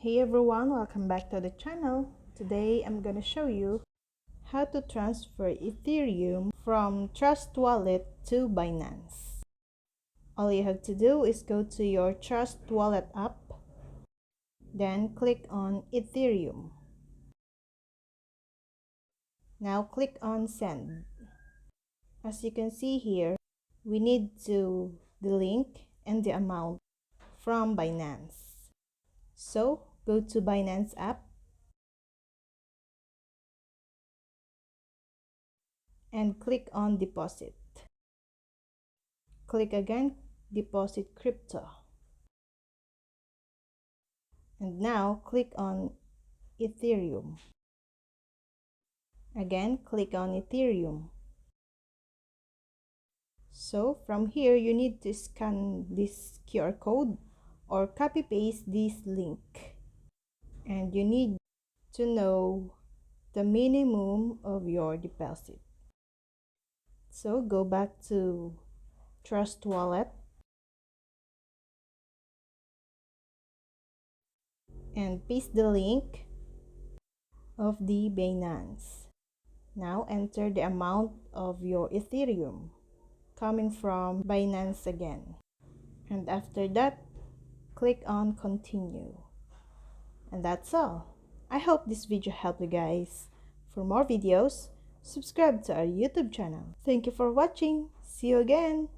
Hey everyone, welcome back to the channel. Today I'm gonna show you how to transfer Ethereum from Trust Wallet to Binance. All you have to do is go to your Trust Wallet app, then click on Ethereum. Now click on Send. As you can see here, we need the link and the amount from Binance. So go to Binance app and click on Deposit. Click again, Deposit Crypto. And now click on Ethereum. Again, click on Ethereum. So from here, you need to scan this QR code or copy paste this link. And you need to know the minimum of your deposit. So go back to Trust Wallet and paste the link of the Binance. Now enter the amount of your Ethereum coming from Binance again. And after that, click on Continue. And that's all. I hope this video helped you guys. For more videos, subscribe to our YouTube channel. Thank you for watching. See you again.